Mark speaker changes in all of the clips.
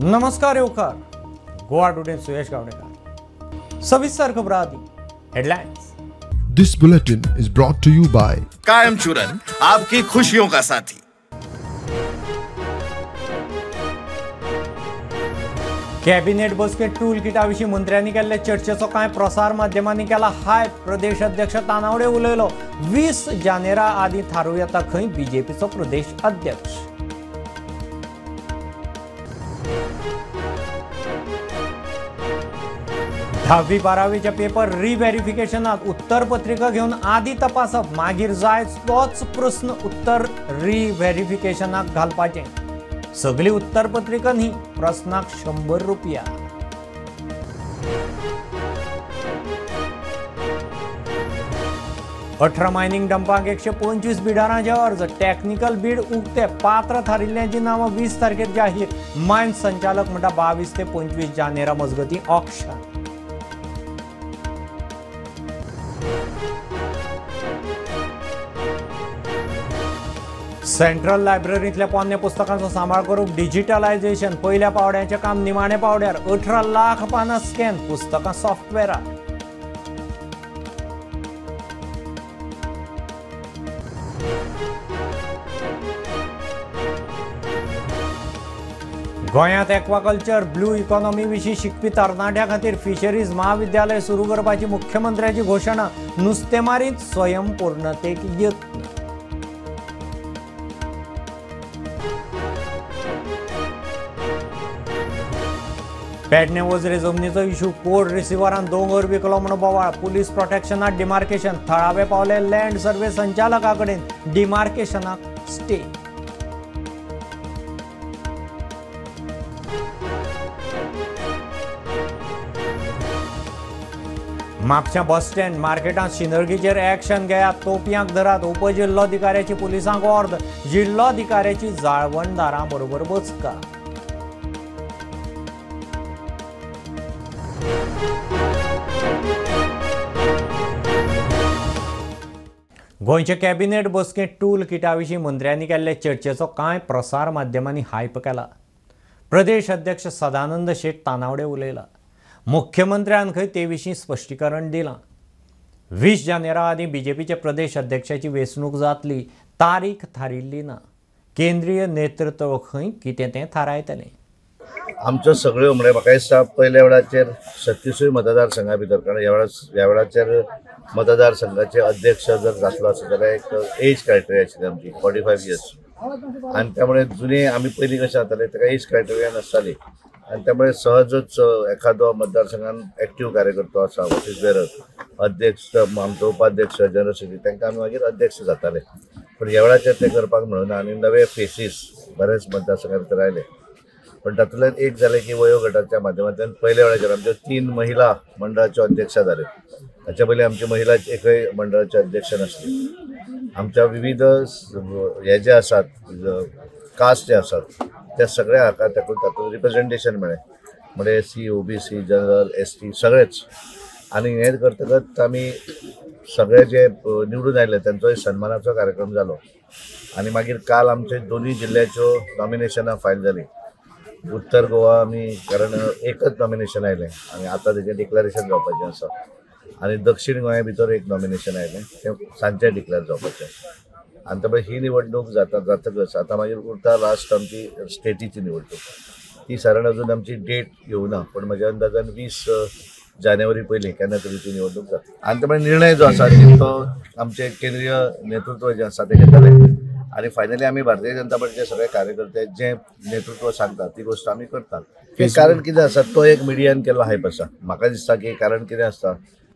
Speaker 1: नमस्कार येवकार. गोवा टुडे सुयश गावडेकर. सविस्तर खबर आदि headlines.
Speaker 2: This bulletin is brought to you by
Speaker 3: कायम चूरन, आपकी खुशियों का साथी.
Speaker 1: कॅबिनेट बसकेत टूल किटाविषयी मंत्र्यांनी केल्ले चर्चेचो कांय प्रसार माध्यमांनी केला हाय. प्रदेश अध्यक्ष तानावडे उलयलो. 20 जानेरा आदी थारू येता खंय बीजेपीचो प्रदेश अध्यक्ष. दहावी बारावीच्या पेपर रिव्हेरिफिकेशनात उत्तर पत्रिका घेऊन आधी तपासप, मागीर जाय तोच प्रश्न उत्तर रिव्हेरिफिकेशनाक घालपाचे. सगळी उत्तर पत्रिका न्ही, प्रश्नाक 100 रुपया. अठरा मायनिंग डंपाक 125 बिडारांचे अर्ज. टेक्निकल बीड उक्ते. पात्र थारिल्ल्यांची नावां 20 तारखेर जाहीर. मायन संचालक म्हणटा 22 ते 25 जानेरा मजगती ऑक्शन. सेंट्रल लायब्ररीतल्या पोन्ने पुस्तकांचो सांबाळ करूंक डिजिटलायझेशन. पहिल्या पावड्याचे काम निमाणे पावड्यार. 18 लाख पानां स्कॅन. पुस्तकां सॉफ्टवेअरार. गोंयांत एक्वाकल्चर ब्लू इकॉनॉमी विशीं शिकपी तरणाट्यां खातीर फिशरीज महाविद्यालय सुरू करपाची मुख्यमंत्र्याची घोशणा. नुस्तेमारीत स्वयंपूर्णतेक यत्न. पेडणे वजरे जमनीचो इशू. कोड रिसिव्हरान दोंगर विकलो म्हणून बोवाळ. पुलीस प्रोटेक्शनात डिमार्केशन. थळावे पावले लँड सर्वे संचालका कडेन. डिमार्केशनाक स्टे. म्हापश्यां बस स्टँड मार्केटांत शिनर्गीचेर एक्शन घेयात. तोपयांक धरात. उपजिल्लोधिकाऱ्याची पुलिसांक ऑर्द. जिल्लोधिकाऱ्याची जाळवणदारां बरोबर बसका. गोंयचे कॅबिनेट बसकेत टूल किटाविशीं मंत्र्यांनी केल्ले चर्चेचो कांय प्रसार माध्यमांनी हायप केला. प्रदेश अध्यक्ष सदानंद शेट तानावडे उलयला. मुख्यमंत्र्यान खंय ते विशीं स्पश्टीकरण दिलां. 20 जानेरा आदी बीजेपीचे प्रदेश अध्यक्षाची वेंचणूक जातली. तारीख थारिल्ली ना. केंद्रीय नेतृत्व खंय कितें तें थारायतलें.
Speaker 4: आमच्यो सगळ्यो म्हणजे म्हाका दिसता पयल्या वेळाचेर 36 मतदारसंघा भितर, कारण ह्या वेळाचेर मतदारसंघाचे अध्यक्ष जर जातलो आसत जाल्यार एक एज क्रायटेरिया आशिल्ली आमची 45 इयर्स. आनी त्यामुळे जुने आमी पयलीं कशें जाताले ताका एज क्रायटेरिया नासताली. आनी त्यामुळे सहजच एखादो मतदारसंघान एक्टीव कार्यकर्तो आसा वॉट इज बेरर अध्यक्ष, आमचो उपाध्यक्ष, जनरल सेक्रेटरी, तांकां आमी मागीर अध्यक्ष जाताले. पण ह्या वेळाचेर ते करपाक मेळना आनी नवे फेसीस बरेच मतदारसंघा भितर आयले. पण तातूंतल्यान एक जालें की वयोगटाच्या माध्यमांतल्यान पयल्या वेळाचेर आमच्यो 3 महिला मंडळाच्यो अध्यक्षा जाल्यो. हाच्या पयलीं आमची महिला एकय मंडळाचे अध्यक्ष नासली. आमच्या विविध हे जे आसात कास्ट जे आसात त्या सगळ्या हाका तातूंत रिप्रेझेंटेशन मेळ्ळें. म्हणजे SC, OBC, जनरल, ST सगळेच. आनी हें करतकच आमी सगळे जे निवडून आयले तांचो सन्मानाचो कार्यक्रम जालो. आनी मागीर काल आमचे दोनूय जिल्ल्याच्यो नॉमिनेशनां फायल जालीं. उत्तर गोवा आमी कारण एकच नॉमिनेशन आयलें आनी आतां तेजें डिक्लेरेशन जावपाचें आसा. आनी दक्षिण गोंया भितर एक नॉमिनेशन आयलें तें सांजचें डिक्लेअर जावपाचें. आनी त्यामुळे ही निवडणूक जातकच आतां मागीर उरता लास्ट आमची स्टेटीची निवडणूक. ती सारण अजून आमची डेट येवना, पण म्हज्या अंदाजान 20 जानेवारी पयलीं केन्ना तरी ती निवडणूक जाता. आनी त्यामुळे निर्णय जो आसा तो आमचे केंद्रीय नेतृत्व जें आसा तें घेतले. आणि फायनली आम्ही भारतीय जनता पार्टीचे सगळे कार्यकर्ते जे नेतृत्व सांगतात ती गोष्ट आम्ही करतात. हे कारण कितें आसा तो एक मिडियान केल्लो हायप आसा. म्हाका दिसता की कारण कितें आसता,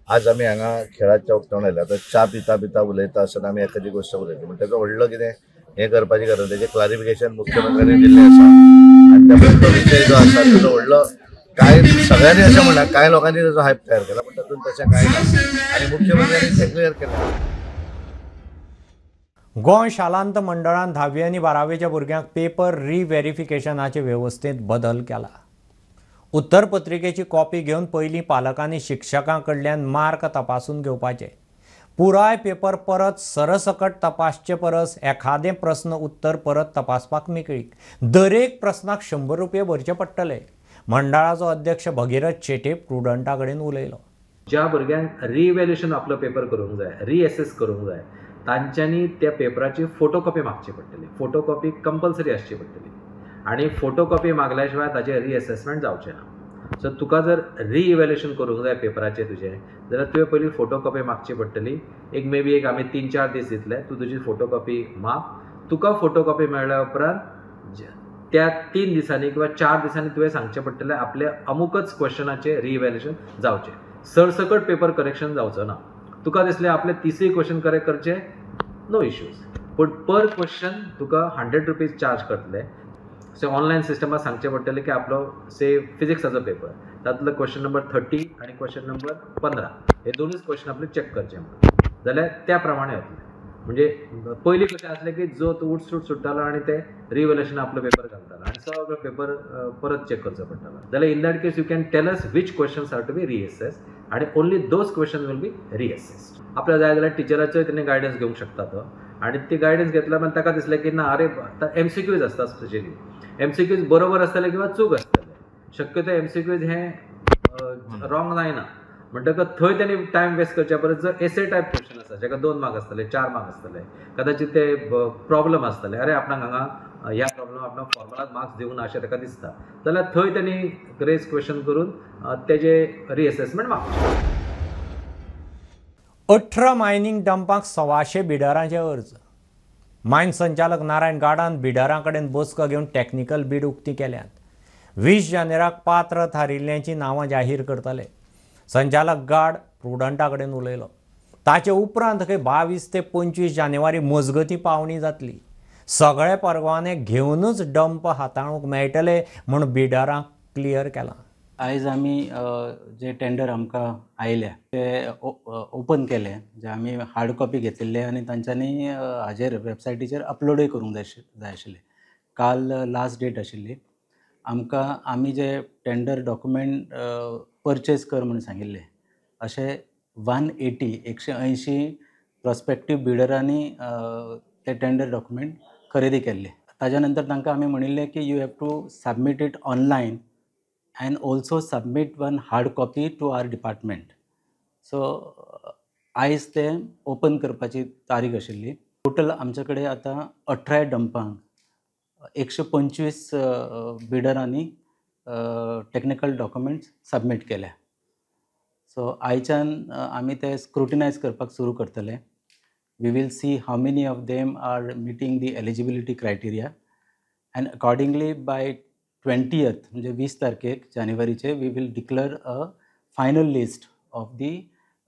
Speaker 4: आज आमी हांगा खेळाच्या उक्तावण आयल्या आतां च्या पिता पिता उलयता आसतना आमी एखादी गोश्ट उलयता, पूण ताचो व्हडलो कितें हें करपाची गरज, तेजें क्लारिफिकेशन मुख्यमंत्र्यांनी दिल्लें आसा. आनी त्यामुळे तो विशय जो आसा ताचो व्हडलो कांय सगळ्यांनी अशें म्हणा कांय लोकांनी ताचो हायप तयार केला, पण तातूंत तशें कांय ना आनी मुख्यमंत्र्यांनी तें क्लियर केलें.
Speaker 1: गोंय शालांत मंडळान 10वी आनी 12वेच्या भुरग्यांक पेपर रिव्हेरिफिकेशनाचे वेवस्थेत बदल केला. उत्तर पत्रिकेची कॉपी घेवन पयलीं पालकांनी शिक्षकां कडल्यान मार्क तपासून घेवपाचे. पुराय पेपर परत सरसकट तपासचे परस एखादें प्रस्न उत्तर परत तपासपाक मेकळीक. दरेक प्रस्नाक 100 रुपये भरचे पडटले. मंडळाचो अध्यक्ष भगीरथ शेटे प्रुडंटा कडेन उलयलो.
Speaker 5: ज्या भुरग्यांक रिइव्हॅल्युएशन आपलो पेपर करूंक जाय, रिएसेस करूंक जाय, तांच्यांनी त्या पेपराची फोटोकॉपी मागची पडटली. फोटोकॉपी कंपल्सरी आसची पडटली आनी फोटोकॉपी मागल्या शिवाय ताचें रिएसेसमेंट जावचें ना. सो तुका जर रिइव्हॅल्युएशन करूंक जाय पेपराचें तुजें, जाल्यार तुवें पयलीं फोटोकॉपी मागची पडटली. एक आमी 3-4 दीस दितले, तूं तुजी फोटोकॉपी माग. तुका फोटोकॉपी मेळ्ळ्या उपरांत त्या 3 दिसांनी किंवा 4 दिसांनी तुवें सांगचें पडटलें आपल्या अमुकच क्वेश्चनाचें रिइव्हॅल्युएशन जावचें. सरसकट पेपर करेक्शन जावचो ना. तुका दिसलें आपले 30 क्वेश्चन करेक्ट करचे, नो इश्यूज, पूण पर क्वेश्चन तुका 100 रुपीज चार्ज करतले. सो ऑनलायन सिस्टमाक सांगचें पडटलें की आपलो फिजिक्साचो पेपर, तातूंतलो क्वेश्चन नंबर 30 आनी क्वेश्चन नंबर 15 हे दोनूच क्वेश्चन आपले चॅक करचे म्हणून, जाल्यार त्या प्रमाणे वतले. म्हणजे पयलीं कशें आसलें की जो तूं उठसूट सुट्टालो आनी ते रिइव्हॅल्युएशन आपलो पेपर घालतालो आनी सगळो पेपर परत चॅक करचो पडटालो. जाल्यार in that case you can tell us which questions are to be reassess आनी only those question will be reassessed. आपल्याला जाय जाल्यार टिचराचो तेणें गायडन्स घेवंक शकता तो, आनी ती गायडन्स घेतल्या उपरांत ताका दिसलें की ना अरे MCQज आसता स्पेशली. MCQज बरोबर आसतले किंवा चूक आसतले. शक्यतो MCQज हे रॉंग जायना म्हणटकच थंय तेणी टायम वेस्ट करच्या परस जर एसे टायप क्वेश्चन आसा जाका 2 मार्क आसतले, 4 मार्क आसतले, कदाचित ते प्रॉब्लम आसतले, अरे आपणाक हांगा ह्या प्रॉब्लम आपणाक फॉर्मुलाक मार्क्स दिवंक ना अशें ताका दिसता, जाल्यार थंय तेणी रेज क्वेश्चन करून तेजे रिएसेसमेंट मागचें.
Speaker 1: 18 मायनिंग डंपाक 100 बिडरांचे अर्ज. मायन संचालक नारायण गाडान बिडरां कडेन बसका घेवन टॅक्निकल बीड उक्ती केल्यात. 20 जानेराक पात्र थारिल्ल्यांची नांवां जाहीर करतले. संचालक गाड प्रुडंटा कडेन उलयलो. ताचे उपरांत 22 ते 25 जानेवारी मजगती पावणी जातली. सगळे परवाने घेवनूच डंप हाताळूंक मेळटले म्हूण बिडरांक क्लियर केलां.
Speaker 6: आयज आमी जे टेंडर आमकां आयल्या ते ओपन केले, जे आमी हार्ड कॉपी घेतिल्ले आनी तांच्यांनी हाजेर वेबसायटीचेर अपलोडूय करूंक जाय आशिल्ले. काल लास्ट डेट आशिल्ली. आमी जे टेंडर डॉक्युमेंट परचेज कर म्हणून सांगिल्ले, अशे 180 प्रॉस्पेक्टीव बिडरांनी ते टेंडर डॉक्युमेंट खरेदी केल्ले. ताज्या नंतर तांकां आमी म्हणिल्लें की you have to submit it online and also submit one hard copy to our department. So आयज ते ओपन करपाची तारीख आशिल्ली. टोटल आमचे कडेन आतां 18 डंपांक 125 बिडरांनी टॅक्निकल डॉक्युमेंट्स सबमीट केल्या. सो आयच्यान आमी ते स्क्रुटिनायज करपाक सुरू करतले. We will see how many of them are meeting the eligibility criteria and accordingly by 20th म्हणजे 20 तारखेक जानेवारीचे we will declare a final list of the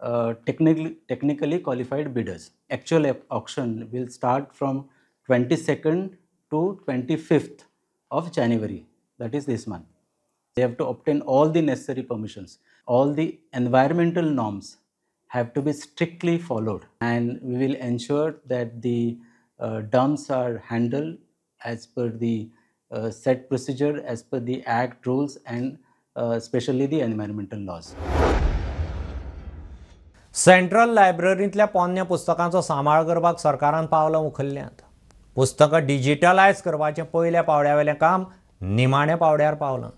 Speaker 6: technically qualified bidders. Actual auction will start from 22nd to 25th of January, that is this month. They have to obtain all the necessary permissions. All the environmental norms have to be strictly followed, and we will ensure that the dumps are handled as per the set procedure, as per the Act rules, and especially the environmental laws.
Speaker 1: Central लायब्ररींतल्या पोन्न्या पुस्तकांचो सांबाळ करपाक सरकारान पावलां उखल्ल्यांत. पुस्तकां डिजिटलायज करपाचें पयल्या पावड्यावेलें काम निमाण्या पावड्यार पावलां.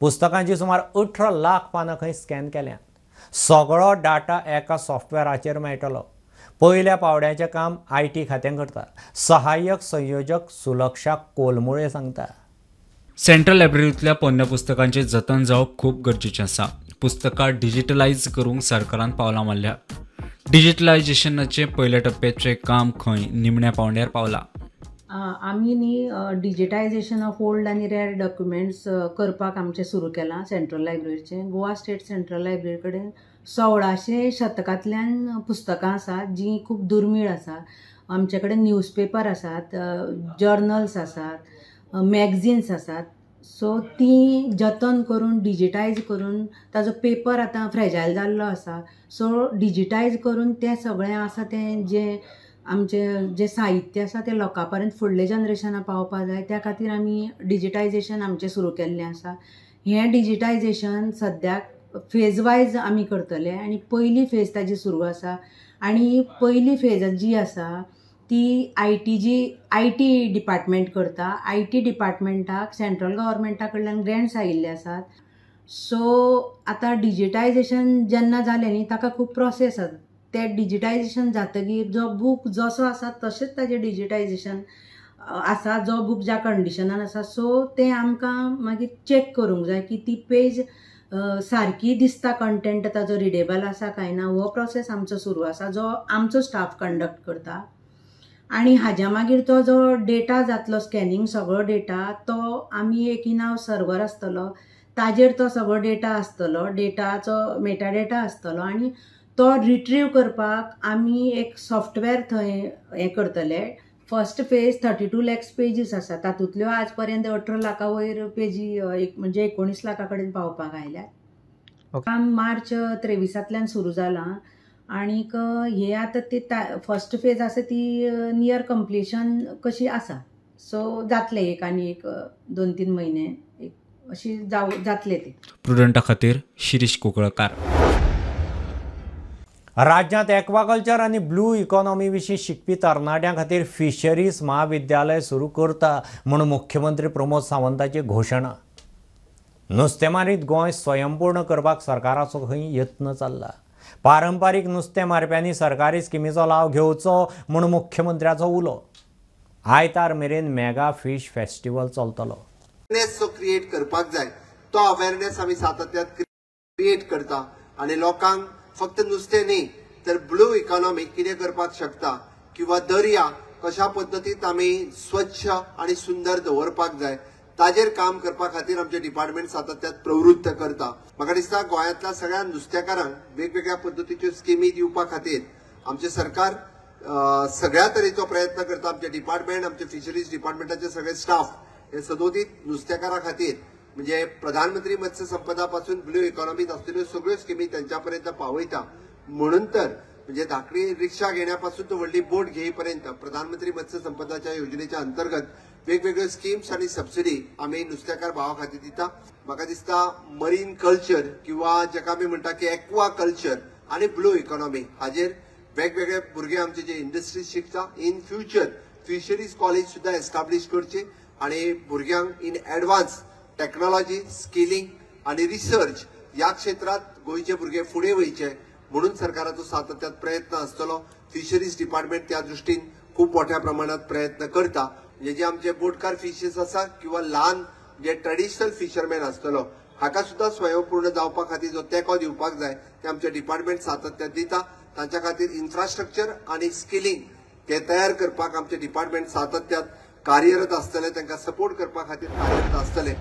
Speaker 1: पुस्तकांची सुमार 18 लाख पानां खंय स्कॅन केल्यांत. सगळो डाटा एका सॉफ्टवॅराचेर मेळटलो. पयल्या पावड्याचें काम IT खात्यान करता. सहाय्यक संयोजक सुलक्षा कोलमुळे सांगता.
Speaker 7: सेंट्रल लायब्ररींतल्या पोन्न्या पुस्तकांचें जतन जावप खूब गरजेचें आसा. पुस्तकां डिजिटलायज करूंक सरकारान पावलां मारल्या. डिजिटलायजेशनाचे पयल्या टप्प्याचें काम खंय निमण्या पावंड्यार पावलां.
Speaker 8: आमी न्ही डिजिटायजेशन ऑफ ओल्ड आनी रेअर डॉक्युमेंट्स करपाक आमचें सुरू केलां सेंट्रल लायब्ररीचें. गोवा स्टेट सेंट्रल लायब्ररी कडेन 1600 शतकांतल्यान पुस्तकां आसात जीं खूब दुर्मीळ आसात. आमचे कडेन न्यूजपेपर आसात, जर्नल्स आसात, मॅगझिन्स आसात. सो ती जतन करून डिजिटायज करून ताजो पेपर आतां फ्रेजायल जाल्लो आसा. सो डिजिटायज करून तें सगळें आसा तें जे साहित्य आसा तें लोकां पर्यंत फुडले जनरेशनाक पावपा जाय, त्या खातीर आमी डिजिटायजेशन आमचें सुरू केल्लें आसा. हें डिजिटायजेशन सद्याक फेज वायज आमी करतले आनी पयली फेज ताजी सुरू आसा आनी पयली फेज जी आसा ती आय टी डिपार्टमेंट करता. आय टी डिपार्टमेंटाक सेंट्रल गव्हर्मेंटा कडल्यान ग्रँट्स आयिल्ले आसात. सो आतां डिजिटायजेशन जेन्ना जालें न्ही ताका खूब प्रोसेस आसा. तें डिजिटायजेशन जातकीर जो बूक जसो आसा तशेंच ताजें डिजिटायजेशन आसा, जो बूक ज्या कंडिशनान आसा. सो तें आमकां मागीर चॅक करूंक जाय की ती पेज सारकी दिसता, कंटेंट ताजो रिडेबल आसा काय ना. हो प्रोसेस आमचो सुरू आसा जो आमचो स्टाफ कंडक्ट करता. आनी हाज्या मागीर तो जो डेटा जातलो स्कॅनिंग सगळो डेटा तो आमी एक इनाव सर्वर आसतलो ताजेर तो सगळो डेटा आसतलो, डेटाचो मेटा डेटा आसतलो आनी तो रिट्रीव करपाक आमी एक सॉफ्टवेअर थंय हें करतले. फर्स्ट फेज 32 lakhs पेजीस आसा, तातूंतल्यो आज पर्यंत 18 लाखा वयर पेजी म्हणजे 19 लाखा कडेन पावपाक आयल्यात. काम मार्च 23 सुरू जालां आनीक हे आतां ती फर्स्ट फेज आसा ती नियर कंप्लिशन कशी आसा. सो जातले एक आनी एक 2-3 म्हयने अशी जातले ते.
Speaker 7: प्रुडंटा खातीर शिरीष कोकळकार.
Speaker 1: राज्यांत एक्वाकल्चर आनी ब्लू इकॉनॉमी विशीं शिकपी तरणाट्यां खातीर फिशरीज महाविद्यालय सुरू करता म्हणून मुख्यमंत्री प्रमोद सावंताची घोशणा. नुस्तेमारीत गोंय स्वयंपूर्ण करपाक सरकाराचो खंय यत्न चल्ला. पारंपारीक नुस्तें मारप्यांनी सरकारी स्किमीचो लाव घेवचो म्हणून मुख्यमंत्र्याचो उलो. आयतार मेरेन मेगा फीश फेस्टिवल चलतलो.
Speaker 9: जो क्रिएट करपाक जाय तो अवेअरनेस आमी सातत्यान क्रिएट करता आनी लोकांक फक्त नुस्तें न्ही तर ब्लू इकॉनॉमी कितें करपाक शकता किंवा दर्या कशा पद्दतीन आमी स्वच्छ आनी सुंदर दवरपाक जाय ताजेर काम करपा खातीर आमचे डिपार्टमेंट सातत्यान प्रवृत्त करता. म्हाका दिसता गोंयांतल्या सगळ्या नुस्तेकारांक वेगवेगळ्या पद्दतीच्यो स्किमी दिवपा खातीर आमचे सरकार सगळ्या तरेचो प्रयत्न करता. आमचे डिपार्टमेंट, आमचे फिशरीज डिपार्टमेंटाचे सगळे स्टाफ हे सदोदीत नुस्तेकारां खातीर म्हणजे प्रधानमंत्री मत्स्य संपदा पासून ब्लू इकॉनॉमीत आसलेल्यो सगळ्यो स्किमी त्यांच्या पर्यंत पावयता. म्हणून तर म्हणजे धाकटी रिक्षा घेण्यापासून तो व्हडली बोट घेईपर्यंत प्रधानमंत्री मत्स्य संपदाच्या योजनेच्या अंतर्गत वेगवेगळ्यो स्किम्स आणि सबसिडी आमी नुस्तेकार भावा खातीर दिता. म्हाका दिसता मरीन कल्चर किंवा जेका आमी म्हणटा की एक्वा कल्चर आणि ब्लू इकॉनॉमी हाजेर वेगवेगळे भुरगे आमचे जे इंडस्ट्रीज शिकता. इन फ्युचर फिशरीज कॉलेज सुद्धा एस्टाब्लिश करचे आणि भुरग्यांक इन एडवान्स टेक्नॉलॉजी, स्किलिंग आणि रिसर्च या क्षेत्रात गोंयचे भुरगे फुडें वयचे म्हणून सरकाराचो सातत्यान प्रयत्न आसतलो. फिशरीज डिपार्टमेंट त्या दृष्टीन खूप मोठ्या प्रमाणात प्रयत्न करता. म्हणजे जे आमचे बोटकार फिशीस आसा किंवा ल्हान जे ट्रेडिशनल फिशरमॅन आसतलो हाका सुद्धा स्वयंपूर्ण जावपा खातीर जो तेंको दिवपाक जाय ते आमचे डिपार्टमेंट सातत्यान दिता. तांच्या खातीर इन्फ्रास्ट्रक्चर आणि स्किलिंग ते तयार करपाक आमचे डिपार्टमेंट सातत्यान कार्यरत आसतले, तांकां सपोर्ट करपा खातीर कार्यरत आसतले.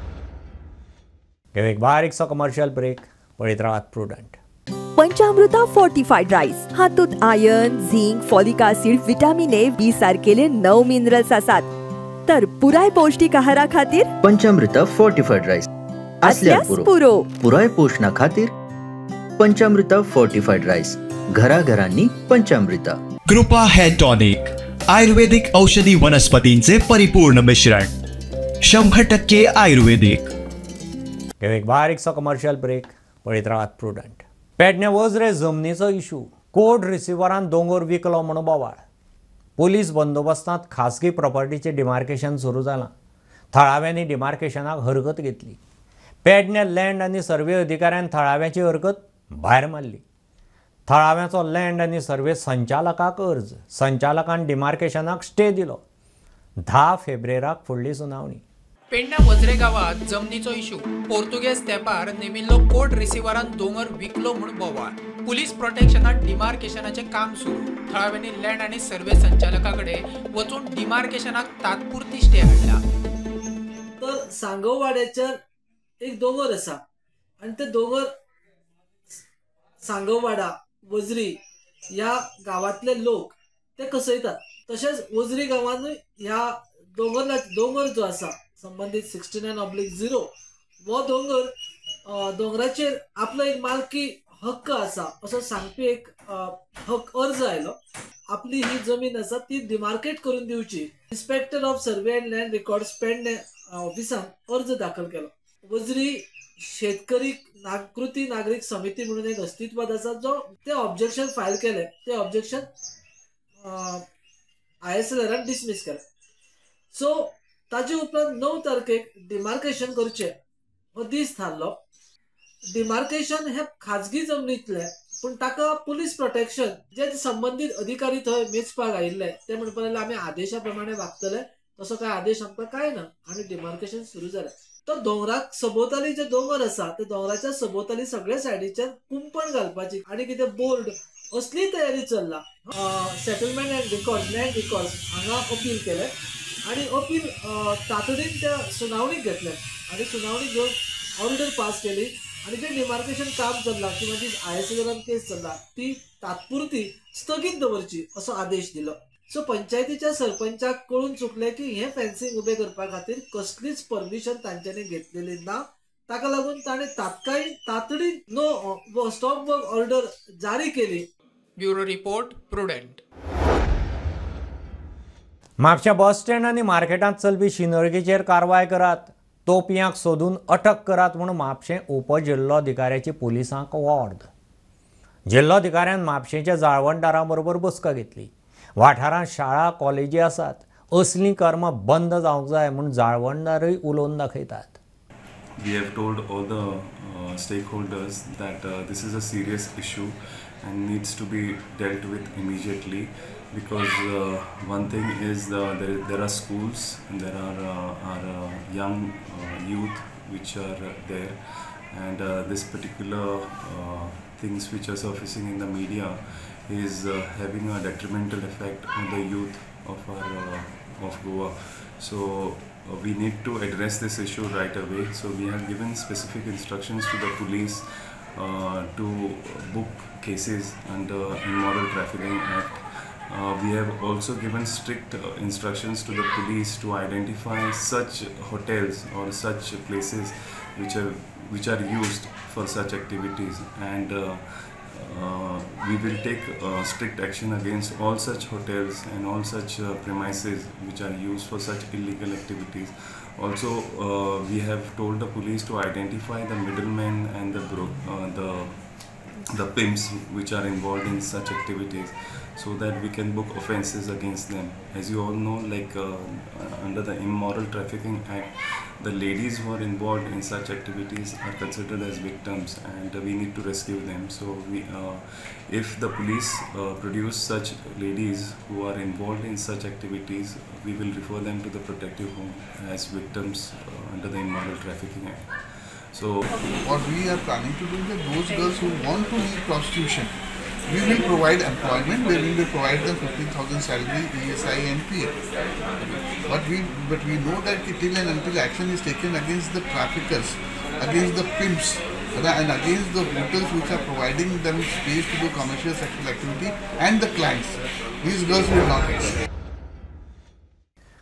Speaker 1: एक बारीकसो कमर्शियल ब्रेक. पळयत रावात प्रुडंट.
Speaker 10: पंचामृता फोर्टिफाईड राईस हातूंत iron, zinc, folic acid, vitamin A, B सारकेले 9 मिनरल्स आसात. तर पुराय पौष्टिक आहारा खातीर
Speaker 11: पंचामृता फोर्टिफाईड राईस असल्यार पुरो. पुराय पोषणा खातीर पंचामृता फोर्टिफाईड राईस. घराघरांनी पंचामृता.
Speaker 12: कृपा हेअर टॉनिक आयुर्वेदिक औषधी वनस्पतींचे परिपूर्ण मिश्रण 100% आयुर्वेदिक.
Speaker 1: एक बारीकसो कमर्शियल ब्रेक. पळयत रावात प्रुडंट. पेडणे वज्रे जमनीचो इशू. कोड रिसिव्हरान दोंगर विकलो म्हणून बोवाळ. पोलीस बंदोबस्तांत खासगी प्रॉपर्टीचे डिमार्केशन सुरू जालां. थळाव्यांनी डिमार्केशनाक हरकत घेतली. पेडणे लँड आनी सर्वे अधिकाऱ्यान थळाव्याची हरकत भायर मारली. थळाव्याचो लँड आनी सर्वे संचालकाक अर्ज. संचालकान डिमार्केशनाक स्टे दिलो. 10 फेब्रुवारीक फुडली सुनावणी.
Speaker 13: पेडण्या वज्रे गावात जमनीचो इशू. पोर्तुगेज तेंपार नेमिल्लो कोड रिसिव्हरान दोंगर विकलो म्हूण बोवाळ. पुलीस प्रोटेक्शनात डिमार्केशनाचे काम सुरू. थळाव्यांनी लँड आनी सर्वे संचालकाकडे वचून डिमार्केशनाक तात्पुरती स्टे हाडला.
Speaker 14: तर सांगववाड्याचेर एक दोंगर आसा आनी ते दोंगर सांगववाडा, वज्री ह्या गावातले लोक ते कसयतात. तशेंच वज्री गांवांनूय ह्या दोंगर जो आसा संबंधित 69/0 वो दोंगराचेर आपलो एक मालकी हक्क आसा असो सांगपी एक अर्ज आयलो. आपली ही जमीन आसा ती डिमार्केट करून दिवची. Inspector of survey and land records Pernem ऑफिसान अर्ज दाखल केलो. वज्री शेतकरी कृती नागरिक समिती म्हणून एक अस्तित्वात आसा जो ते ऑब्जेक्शन फायल केले ते ऑब्जेक्शन ISLरान डिसमीस केले. सो ताजे उपरांत 9 तारखेक डिमार्केशन करचे हो दीस थारलो. डिमार्केशन हे खाजगी जमनीतले पूण ताका पुलीस प्रोटेक्शन जे संबंधित अधिकारी थंय मेजपाक आयिल्ले ते म्हणपाक लागले आमी आदेशा प्रमाणे वागतले. तसो काय आदेश आमकां काय ना आनी डिमार्केशन सुरू जालें. तो दोंगराक सभोवताली जे दोंगर आसा ते दोंगराच्या सभोवताली सगळ्या सायडीच्यान कुंपण घालपाची आनी कितें बोर्ड असली तयारी चल्ला. Settlement end record land record हांगा अपील केले आनी अपील तातडीन त्या सुनावणीक घेतले आनी सुनावणी घेवन ऑर्डर पास केली आनी जे डिमार्केशन काम चल्ला किंवा जी ISLरान केस चल्ला ती तात्पुरती स्थगीत दवरची असो आदेश दिलो. सो पंचायतीच्या सरपंचाक कळून चुकले की हे फेन्सिंग उबे करपा खातीर कसलीच परमिशन तांच्यांनी घेतलेली ना. ताका लागून ताणें तातडीन नो स्टॉप वर्क ऑर्डर जारी केली.
Speaker 13: Bureau report prudent.
Speaker 1: म्हापशा बस स्टँड आनी मार्केटांत चलपी शिनर्गेचेर कारवाय करात, तोपयांक सोदून अटक करात म्हणून म्हापशें उपजिल्लोधिकाऱ्याची पुलिसांक वॉर्ड. जिल्लोधिकाऱ्यान म्हापशेंच्या जाळवणदारां बरोबर बसका घेतली. वाठारांत शाळा कॉलेजी आसात, असलीं कर्मां बंद जावंक जाय म्हूण जाळवणदारय उलोवन दाखयतात.
Speaker 15: We have told all the stakeholders that this is a serious issue and needs to be dealt with immediately, because one thing is there are schools and there are our young youth which are there, and this particular things which are surfacing in the media is having a detrimental effect on the youth of Goa. So we need to address this issue right away. So we have given specific instructions to the police to book cases under Immoral Trafficking Act. We have also given strict instructions to the police to identify such hotels or such places which are used for such activities, and we will take strict action against all such hotels and all such premises which are used for such illegal activities. Also, we have told the police to identify the middlemen and the pimps which are involved in such activities, so that we can book offences against them. As you all know, like under the Immoral Trafficking Act, the ladies who are involved in such activities are considered as victims, and we need to rescue them. So if the police produce such ladies who are involved in such activities, we will refer them to the protective home as victims under the Immoral Trafficking Act. So
Speaker 16: what we are planning to do is that those girls who want to leave prostitution, we will provide employment, where we will provide them 15,000 salary, ESI and PF. But we know that till and until action is taken against the traffickers, against the pimps, and against the hotels which are providing them space to do commercial sexual activity, and the clients, these girls will not exist.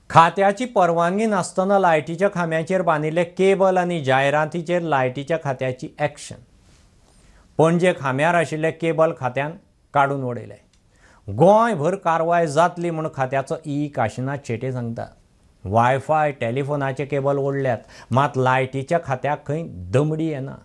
Speaker 1: खात्याची परवानगी नासतना लायटीच्या खांब्याचेर बांदिल्ले cable आनी जायरातीचेर लायटीच्या खात्याची action. पणजे खांब्यार आशिल्ले cable खात्यान काडून उडयले. गोंयभर कारवाय जातली म्हूण खात्याचो काशिनाथ शेटे सांगता. वायफाय टेलिफोनाचे केबल ओडल्यात, मात लायटीच्या खात्याक खंय दमडी येना.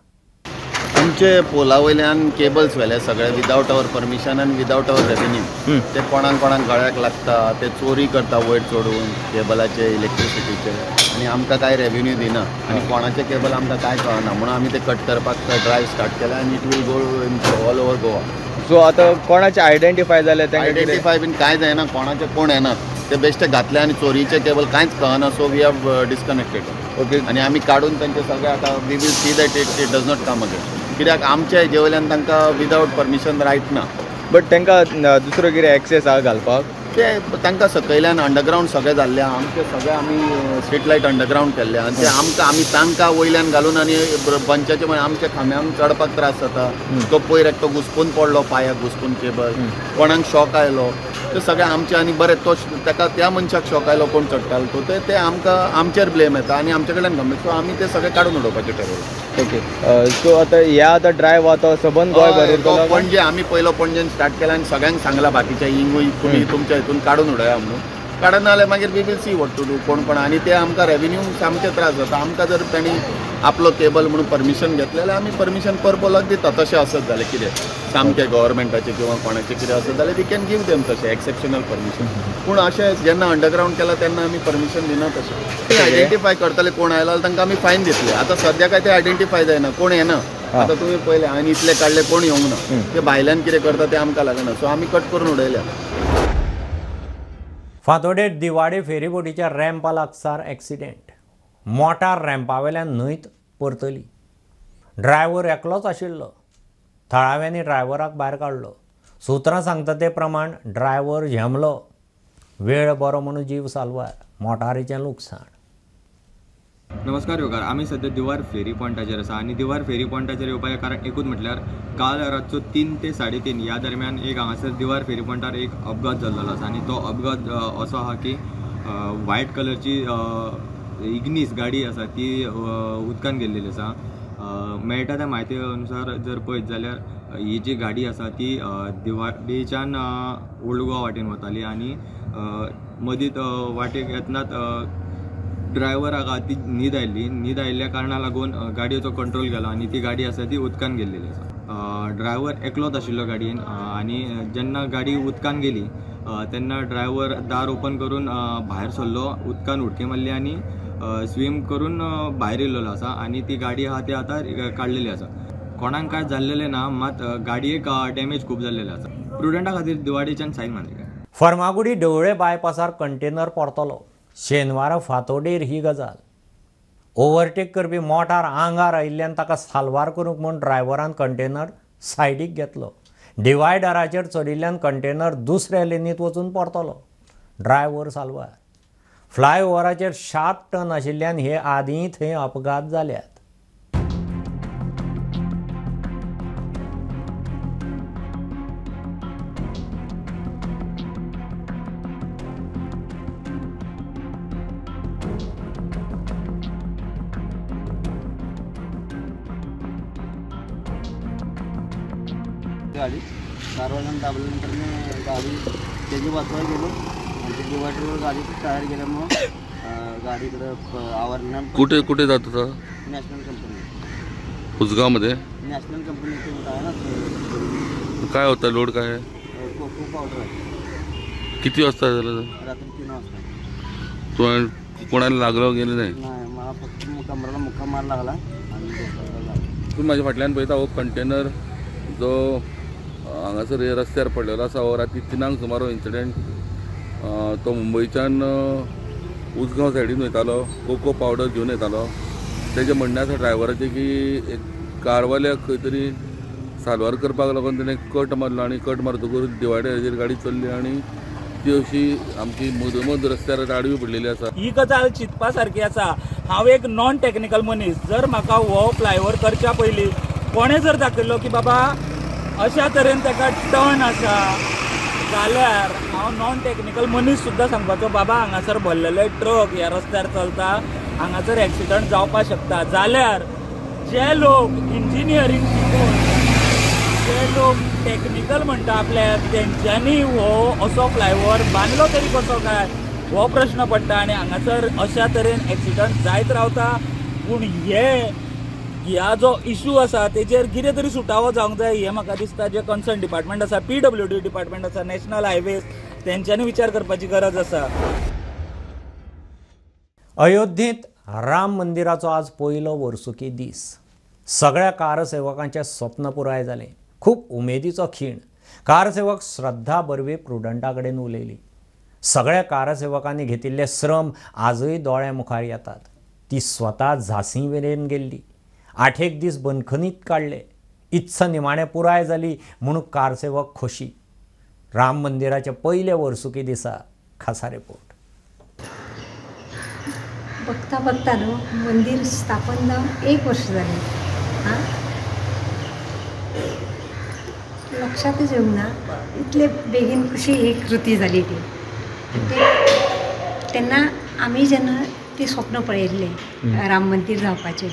Speaker 17: आमचे पोला वयल्यान केबल्स व्हेले सगळे विदावट अवर परमिशन आनी विदावट अवर रेव्हेन्यू. ते कोणाक गळ्याक लागता, ते चोरी करता वयर चोडून केबलाचे इलेक्ट्रिसिटीचे, आनी आमकां कांय रेव्हेन्यू दिना आनी कोणाचे केबल आमकां कांय कळना म्हणून आमी ते कट करपाक ड्रायव्ह स्टार्ट केला आनी it will go in all over Goa.
Speaker 18: So आतां कोणाचे आयडेंटिफाय जाले
Speaker 17: आयडेंटिफाय बीन कांय जायना, कोणाचे कोण येनात, ते बेश्टे घातले आनी चोरीचे केबल कांयच कळना. So we have disconnected. Okay. आनी आमी काडून तांचे सगळे आतां we will see that it does not come again, कित्याक आमचे हेजे वयल्यान तांकां विदावट परमिशन रायट ना.
Speaker 18: बट तांकां दुसरो कितें एक्सेस आहा घालपाक?
Speaker 17: ते तांकां सकयल्यान अंडरग्रावंड सगळें जाल्लें आहा. आमचे सगळें आमी स्ट्रीट लायट अंडरग्रावंड केल्ले आहा. ते आमी तांकां वयल्यान घालून आनी पंचाचे म्हळ्यार आमच्या खांब्यांक चडपाक त्रास जाता. तो पयर एकटो घुस्पून पडलो, पांयाक घुस्पून केबल, कोणाक शॉक आयलो, ते सगळें आमचे. आनी बरें तो ताका त्या मनशाक शॉक आयलो कोण चडटालो तो, ते आमकां आमचेर ब्लेम येता आनी आमचे कडल्यान कंप्लेन. सो आमी ते सगळें काडून उडोवपाचें ठरयलें.
Speaker 18: ओके. सो आतां ड्रायव्ह आतां सबंद गोंयभर
Speaker 17: पणजे आमी पयलो पणजेन स्टार्ट केला आनी सगळ्यांक सांगलां बाकीच्या हिंगूय तुमी तुमच्या हितून काडून उडया म्हणून. काडना जाल्यार मागीर we will see what to do कोण. आनी ते आमकां रेव्हेन्यू सामके त्रास जाता. आमकां जर तांणी आपलो केबल म्हणून परमिशन घेतलें जाल्यार आमी परमिशन पर पोलाक दिता. तशें आसत जाल्यार कितें सामकें गव्हर्मेंटाचें किंवा कोणाचें कितें आसत जाल्यार वी कॅन गीव देम तशें एक्सेप्शनल परमिशन. पूण अशें जेन्ना अंडरग्रावंड केला तेन्ना आमी परमिशन दिना तशें. ते आयडेंटिफाय करतले कोण आयला जाल्यार तांकां आमी फायन दितले. आतां सद्या काय ते आयडेंटिफाय जायना, कोण येना. आतां तुमी पळयलें हांवें इतले काडले कोण येवंक ना. ते भायल्यान कितें करता तें आमकां लागना. सो आमी कट करून उडयल्या.
Speaker 1: फातोडेर दिवाडे फेरीबोटीच्या रॅम्पा लागसार एक्सिडेंट. मोटार रॅम्पावेल्यान न्हंयत परतली. ड्रायव्हर एकलोच आशिल्लो. थळाव्यांनी ड्रायव्हराक भायर काडलो. सुत्रां सांगता ते प्रमाण ड्रायव्हर झेमलो. वेळ बरो म्हणून जीव सालवार, मोटारीचें लुकसाण.
Speaker 18: नमस्कार योगार. आमी सध्या दिवार फेरी पॉयंटाचेर आसा आनी दिवार फेरी पॉयंटाचेर येवपाचें कारण एकूच म्हटल्यार काल रातचो 3 ते 3:30 ह्या दरम्यान एक हांगासर दिवार फेरी पॉयंटार एक अपघात जाल्लो आसा आनी तो अपघात असो आहा की व्हायट कलरची इग्निस गाडी आसा ती उदकान गेल्लेली आसा. मेळटा त्या म्हायती अनुसार जर पळयत जाल्यार ही जी गाडी आसा ती दिवाडेच्यान ओल्ड गोवा वाटेन वताली आनी मदींच वाटेक येतनाच ड्रायव्हराक ती न्हीद आयिल्ल्या कारणाक लागून गाडयेचो कंट्रोल गेलो आनी ती गाडी आसा ती उदकान गेल्लेली आसा. ड्रायव्हर एकलोच आशिल्लो गाडयेन आनी जेन्ना गाडी उदकान गेली तेन्ना ड्रायव्हर दार ओपन करून भायर सरलो, उदकान उडकी मारली आनी स्विम करून भायर येयल्लो आसा आनी ती गाडी आहा ती आतां काडलेली आसा. कोणाक काय जाल्लेलें ना, मात गाडयेक डॅमेज खूब जाल्लेले आसा. प्रुडंटा खातीर दिवाडेच्यान सायन मांद्रेकर.
Speaker 1: फर्मागुडी ढवळे बायपासार कंटेनर परतलो. शेनवारा फातोडेर ही गजाल. ओव्हरटेक करपी मोटार आंगार आयिल्ल्यान ताका साल्वार करूंक म्हूण ड्रायव्हरान कंटेनर सायडीक घेतलो. डिवायडराचेर चडिल्ल्यान कंटेनर दुसऱ्या लेनीत वचून परतलो. ड्रायव्हर साल्वार. फ्लायओव्हराचेर 7 टन आशिल्ल्यान हे आदीं थंय अपघात जाल्यात.
Speaker 19: गाडी 4 वाजून दाबल्यानंतर मी गाडी त्याची वाचवायला गेलो आणि ते डिवायडरवर गाडीचं टायर गेल्यामुळं गाडीकडं आवरणार.
Speaker 20: कुठे कुठे जात होता?
Speaker 19: National company
Speaker 20: उजगावमध्ये.
Speaker 19: नॅशनल कंपनीचं आहे ना.
Speaker 20: काय होता लोड काय आहे?
Speaker 19: कोको पावडर आहे.
Speaker 20: किती वाजता झालं?
Speaker 19: रात्री 3 वाजता.
Speaker 20: तू कोणाला लागलं गेलं नाही?
Speaker 19: नाही, मला फक्त कमराला मुक्का मार लागला आणि
Speaker 20: तू माझ्या फाटल्यान पळयता हो कंटेनर जो हांगासर रस्त्यार पडलेलो आसा. हो राती 3 सुमार इन्सिडेंट. तो मुंबयच्यान उजगांव सायडीन वयतालो, कोको पावडर घेवन येतालो. तेजें म्हणणें आसा ड्रायव्हराचें की एक कारवाल्याक खंय तरी साल्वार करपाक लागून तेणें कट मारलो आनी कट मारतकूच डिवायडराचेर गाडी चल्ली आनी ती अशी आमची मदोमद रस्त्यार आडवी पडलेली आसा.
Speaker 21: ही गजाल चिंतपा सारकी आसा. हांव एक नॉन टॅक्निकल मनीस. जर म्हाका हो फ्लायओव्हर करच्या पयलीं कोणें जर दाखयलो की बाबा अशा तरेन ताका टर्न आसा जाल्यार हांव नॉन टॅक्निकल मनीस सुद्दां सांगपाचो बाबा हांगासर भरलेले ट्रक ह्या रस्त्यार चलता, हांगासर एक्सिडंट जावपाक शकता. जाल्यार जे लोक इंजिनियरींग शिकून जे लोक टॅक्निकल म्हणटा आपल्याक तेंच्यांनी हो असो फ्लायओव्हर बांदलो तरी कसो काय हो प्रश्न पडटा आनी हांगासर अशा तरेन एक्सिडंट जायत रावता. पूण ह्या जो इशू आसा तेजेर कितें तरी सुटावो जावंक जाय हें म्हाका दिसता. जे कन्सर्न डिपार्टमेंट आसा, PWD डिपार्टमेंट आसा, नॅशनल हायवेज, तेंच्यांनी विचार करपाची गरज आसा.
Speaker 1: अयोध्येंत राम मंदिराचो आज पयलो वर्सुकी दीस. सगळ्या कारसेवकांचें स्वप्न पुराय जालें. खूब उमेदीचो खीण. कारसेवक श्रद्धा बर्वे प्रुडंटा कडेन उलयली. सगळ्या कारसेवकांनी घेतिल्ले श्रम आजूय दोळ्या मुखार येतात. ती स्वता झांसी मेरेन गेल्ली. 8 दीस बंदखनीत काडले. इत्सा निमाणें पुराय जाली म्हणून कारसेवक खोशी. राम मंदिराचे पयले वर्सुकी दिसा खासा रिपोर्ट.
Speaker 22: बघता बघता न्हू मंदिर स्थापन जावन 1 वर्ष जालें. लक्षातच येवंक ना इतले बेगीन कशी ही कृती जाली ती. तेन्ना आमी जेन्ना ती स्वप्न पळयल्लें राम मंदिर जावपाचें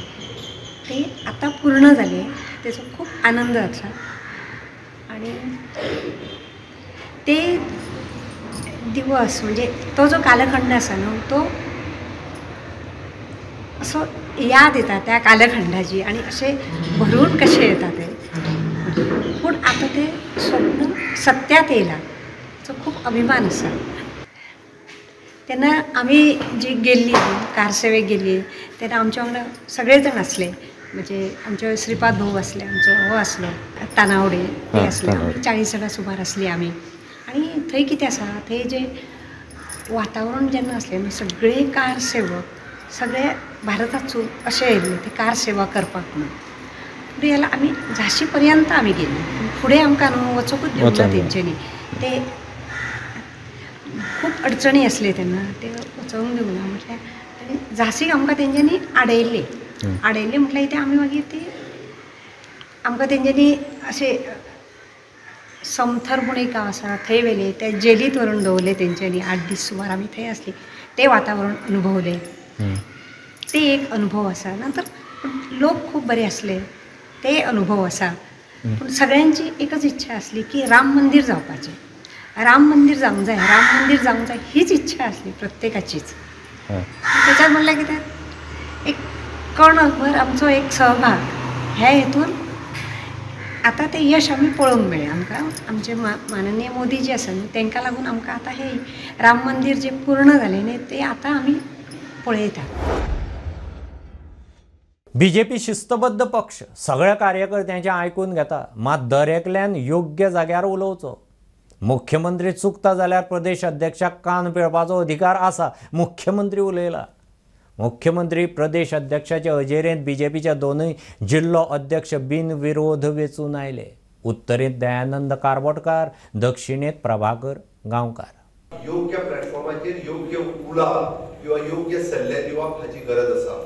Speaker 22: ते आतां पूर्ण जालें. तेचो खूब आनंद आसा आनी ते दिवस म्हणजे तो जो कालखंड आसा न्हू तो असं याद येतात त्या कालखंडाची आणि असे भरून कसे येतात ते. पूण आता ते स्वप्न सत्यात येयला हाचो खूप अभिमान आसा. तेन्ना आमी जी गेल्ली कारसेवेक गेल्ली तेन्ना आमच्या वांगडा सगळे जाण आसले. म्हणजे आमचे श्रीपाद भाऊ आसले, आमचो हो आसलो तानावडे ते आसले, 40 जाणां सुमार आसली आमी. आनी थंय कितें आसा, थंय जे वातावरण जेन्ना आसलें सगळे कार सेवक सगळे भारताचो अशे येयल्ले ते कार सेवा करपाक म्हणून. फुडें गेल्यार आमी झाशी पर्यंत आमी गेल्ली. फुडें आमकां न्हू वचोंकूच दिवंक ना तेंच्यांनी. ते खूब अडचणी आसले तेन्ना ते वचोंक दिवंक ना म्हटल्यार. आनी झाशीक आमकां तेंच्यांनी आडयल्ले म्हटल्यार इथे आमी मागीर ते आमकां तेंच्यांनी अशे समथर म्हूण एक गांव आसा थंय व्हेले. ते जेलींत व्हरून दवरले तेंच्यांनी. 8 दीस सुमार आमी थंय आसली. ते वातावरण अनुभवलें. ते एक अनुभव आसा. नंतर लोक खूब बरे आसले ते अनुभव आसा. पूण सगळ्यांची एकच इच्छा आसली की राम मंदीर जावपाचें. राम मंदीर जावंक जाय, राम मंदीर जावंक जाय हीच इच्छा आसली प्रत्येकाचीच. त्याच्यात म्हणल्यार कितें एक कणभर आमचो एक सहभाग ह्या हेतून आतां ते यश आमी पळोवंक मेळ्ळें आमकां. आमचे माननीय मोदी जे आसा न्ही तांकां लागून आमकां आतां हे राम मंदीर जे पूर्ण जालें न्ही ते आतां आमी पळयता.
Speaker 1: बीजेपी शिस्तबद्ध पक्ष सगळ्या कार्यकर्त्यांचें आयकून घेता, मात दर एकल्यान योग्य जाग्यार उलोवचो. मुख्यमंत्री चुकता जाल्यार प्रदेश अध्यक्षाक कान पिळपाचो अधिकार आसा. मुख्यमंत्री उलयला. मुख्यमंत्री प्रदेश अध्यक्षाचे अजेरेंत बीजेपीच्या दोनूय जिल्लो अध्यक्ष बिनविरोध वेचून आयले. उत्तरेंत दयानंद कारबोटकार, दक्षिणेंत प्रभाकर गांवकार.
Speaker 9: योग्य प्लॅटफॉर्माचेर योग्य उलोवप किंवा योग्य सल्ले दिवप हाची गरज आसा.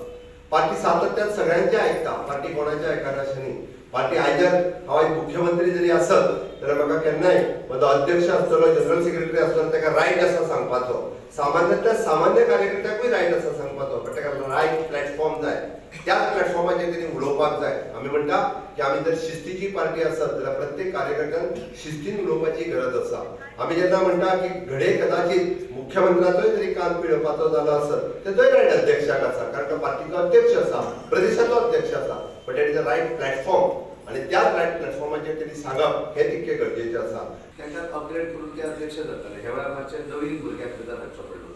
Speaker 9: पार्टी सातत्यान सगळ्यांचे आयकता. पार्टी कोणाचे आयकना अशें न्ही. पार्टी आयजर हांव एक मुख्यमंत्री जरी आसत जाल्यार म्हाका केन्नाय म्हजो अध्यक्ष आसतलो, जनरल सेक्रेटरी आसतलो ताका रायट आसा सांगपाचो. सामान्यांतल्या सामान्य कार्यकर्त्याकूय रायट आसा सांगपाचो. बट ताका रायट प्लॅटफॉर्म जाय. त्याच प्लॅटफॉर्माचेर तेणी उलोवपाक जाय. आमी म्हणटा की आमी जर शिस्तीची पार्टी आसत जाल्यार प्रत्येक कार्यकर्त्यान शिस्तीन उलोवपाची गरज आसा. आमी जेन्ना म्हणटा की घडये कदाचित मुख्यमंत्र्याचोय जरी कान पिळपाचो जालो आसत तेजोय रायट अध्यक्षाक आसा, कारण तो पार्टीचो अध्यक्ष आसा, प्रदेशाचो अध्यक्ष आसा. But it is a right platform आणि त्याच रायट प्लॅटफॉर्माचेर तेणी सांगप हे तितकें गरजेचें आसा. तांकां अपग्रेड करून ते अध्यक्ष जाताले. ह्या वेळार मातशें नवीन भुरग्यांक सुद्दां हाडचो पडलो.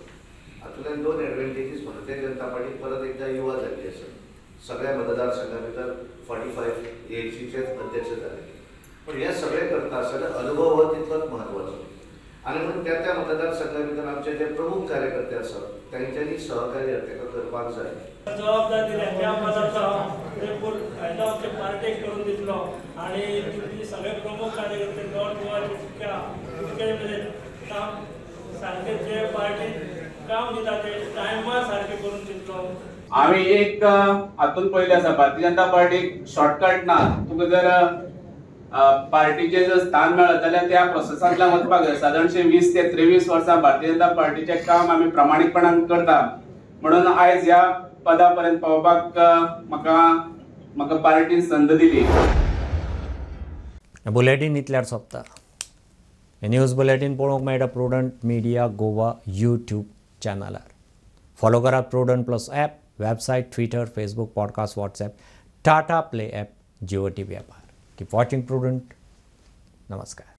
Speaker 9: हातूंतल्यान 2 एडवांटेजीस. भारतीय जनता पार्टी परत एकदा युवा जाल्ली आसा. सगळ्या मतदारसंघा भितर 45 एजीचेच अध्यक्ष जाले. पण हे सगळें करता आसतना अनुभव हो तितलोच म्हत्वाचो. आनी म्हणून त्या मतदारसंघा भितर आमचे जे प्रमुख कार्यकर्ते आसात तांच्यांनी सहकार्य ताका करपाक जाय.
Speaker 21: जबाबदार दिल्या त्या पदाचो पुरेपूर फायदो आमच्या पार्टेक करून दितलो आणि तितली सगळे प्रमुख कार्यकर्ते नॉर्थ गोवा तितके मेरेन काम सारके जे पार्टी काम दिता ते टायमार सारके करून दितलो.
Speaker 2: आम्ही एक हातून पयले आसा भारतीय जनता पार्टीक शॉर्टकट ना. तुका जर पार्टीचे जर स्थान मेळत जाल्यार त्या प्रोसेसांतल्यान वचपाक जाय. सादारणशे 20 ते 23 वर्सां भारतीय जनता पार्टीचे काम आमी प्रामाणीकपणान करता. म्हणून आयज ह्या पदा पर्यंत पावपाक म्हाका पार्टीन संद दिली.
Speaker 1: बुलेटिन इतल्यार सोंपता. हे न्यूज बुलेटिन पळोवंक मेळटा प्रुडंट मिडिया गोवा यूट्यूब चॅनलार. फॉलो करात Prudent plus app, website, Twitter, Facebook, podcast, WhatsApp, Tata Play app, Jio TV app. Keep watching Prudent. नमस्कार.